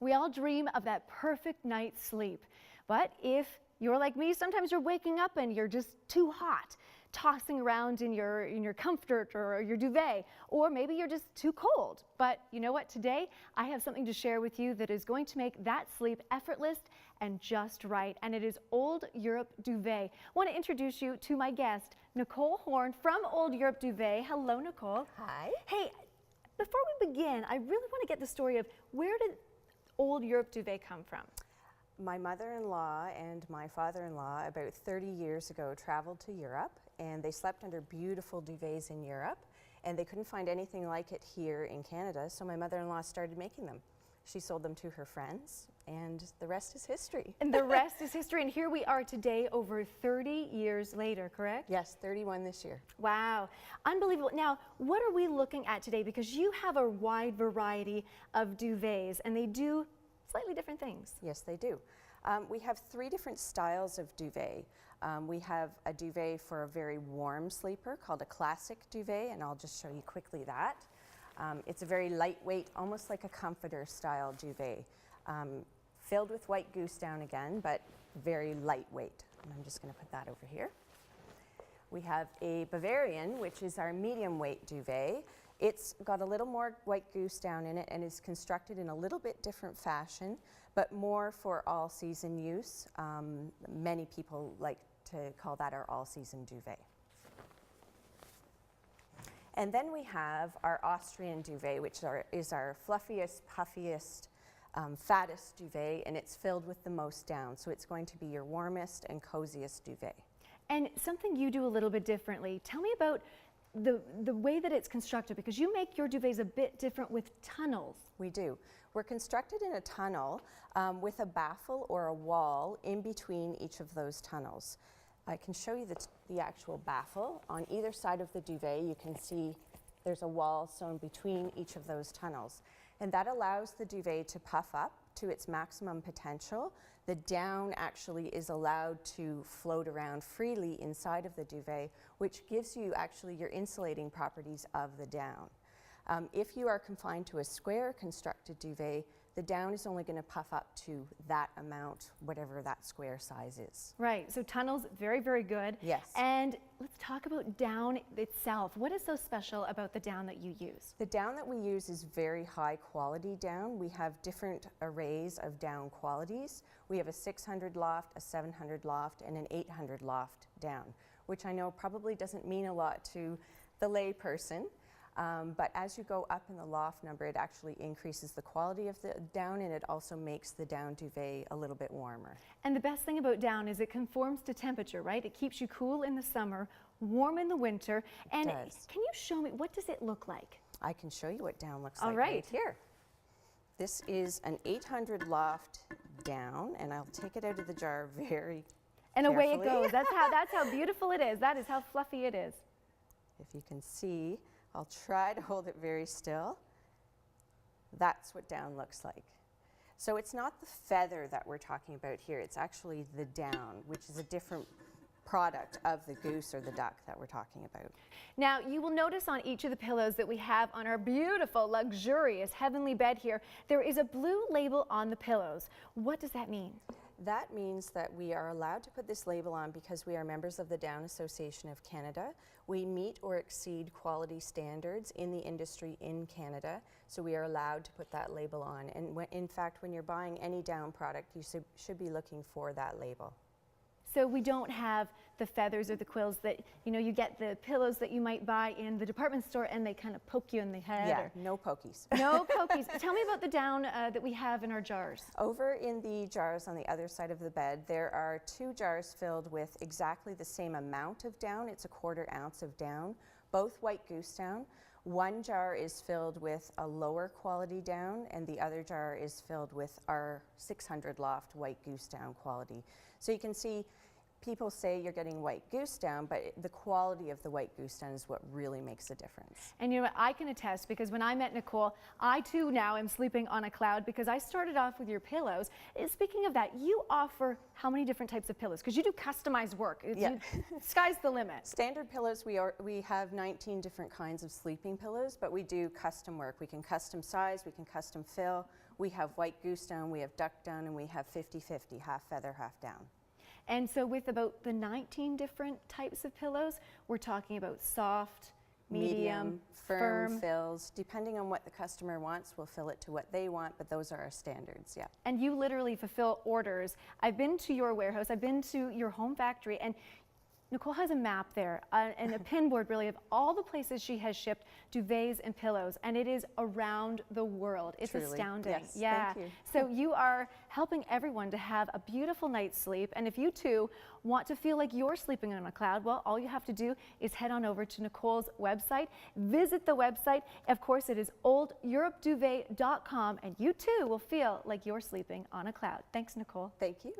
We all dream of that perfect night's sleep. But if you're like me, sometimes you're waking up and you're just too hot, tossing around in your comfort or your duvet, or maybe you're just too cold. But you know what? Today I have something to share with you that is going to make that sleep effortless and just right. And it is Old Europe Duvet. I want to introduce you to my guest, Nicole Horn from Old Europe Duvet. Hello, Nicole. Hi. Hey, before we begin, I really want to get the story of where did Old Europe Duvet come from? My mother-in-law and my father-in-law about 30 years ago traveled to Europe, and they slept under beautiful duvets in Europe, and they couldn't find anything like it here in Canada, so my mother-in-law started making them. She sold them to her friends, and the rest is history. And the rest is history, and here we are today over 30 years later, correct? Yes, 31 this year. Wow, unbelievable. Now, what are we looking at today? Because you have a wide variety of duvets, and they do slightly different things. Yes, they do. We have 3 different styles of duvet. We have a duvet for a very warm sleeper called a classic duvet, and I'll just show you quickly that. It's a very lightweight, almost like a comforter style duvet, filled with white goose down again, but very lightweight. And I'm just going to put that over here. We have a Bavarian, which is our medium weight duvet. It's got a little more white goose down in it and is constructed in a little bit different fashion, but more for all season use. Many people like to call that our all season duvet. And then we have our Austrian duvet, which is our fluffiest, puffiest, fattest duvet, and it's filled with the most down. So it's going to be your warmest and coziest duvet. And something you do a little bit differently. Tell me about the way that it's constructed, because you make your duvets a bit different with tunnels. We do. We're constructed in a tunnel with a baffle or a wall in between each of those tunnels. I can show you the actual baffle. On either side of the duvet, you can see there's a wall sewn between each of those tunnels. And that allows the duvet to puff up to its maximum potential. The down actually is allowed to float around freely inside of the duvet, which gives you actually your insulating properties of the down. If you are confined to a square constructed duvet, the down is only going to puff up to that amount, whatever that square size is. Right, so tunnels, very, very good. Yes. And let's talk about down itself. What is so special about the down that you use? The down that we use is very high quality down. We have different arrays of down qualities. We have a 600 loft, a 700 loft, and an 800 loft down, which I know probably doesn't mean a lot to the lay person. But as you go up in the loft number, it actually increases the quality of the down, and it also makes the down duvet a little bit warmer. And the best thing about down is it conforms to temperature, right? It keeps you cool in the summer, warm in the winter. And it does. Can you show me, what does it look like? I can show you what down looks All like right here. This is an 800 loft down, and I'll take it out of the jar very And carefully. away it goes. That's how beautiful it is. That is how fluffy it is. If you can see, I'll try to hold it very still. That's what down looks like. So it's not the feather that we're talking about here, it's actually the down, which is a different product of the goose or the duck that we're talking about. Now, you will notice on each of the pillows that we have on our beautiful, luxurious, heavenly bed here, there is a blue label on the pillows. What does that mean? That means that we are allowed to put this label on because we are members of the Down Association of Canada. We meet or exceed quality standards in the industry in Canada, so we are allowed to put that label on. And in fact, when you're buying any down product, you should be looking for that label. So we don't have the feathers or the quills that, you know, you get the pillows that you might buy in the department store and they kind of poke you in the head. Yeah, no pokies. No pokies. Tell me about the down that we have in our jars. Over in the jars on the other side of the bed, there are 2 jars filled with exactly the same amount of down. It's a 1/4 ounce of down, both white goose down. One jar is filled with a lower quality down, and the other jar is filled with our 600 loft white goose down quality. So you can see people say you're getting white goose down, but the quality of the white goose down is what really makes a difference. And you know what, I can attest, because when I met Nicole, I too now am sleeping on a cloud, because I started off with your pillows. Speaking of that, you offer how many different types of pillows? Because you do customized work. Yeah. Sky's the limit. Standard pillows, we have 19 different kinds of sleeping pillows, but we do custom work. We can custom size, we can custom fill, We have white goose down, we have duck down, and we have 50-50, half feather, half down. And so with about the 19 different types of pillows, we're talking about soft, medium, firm fills. Depending on what the customer wants, we'll fill it to what they want, but those are our standards, yeah. And you literally fulfill orders. I've been to your warehouse, I've been to your home factory, and Nicole has a map there and a pin board really of all the places she has shipped duvets and pillows, and it is around the world. It's Truly. astounding. Yes, yeah. thank you. So you are helping everyone to have a beautiful night's sleep, and if you too want to feel like you're sleeping on a cloud, well, all you have to do is head on over to Nicole's website, visit the website. Of course, it is oldeuropeduvet.com, and you too will feel like you're sleeping on a cloud. Thanks, Nicole. Thank you.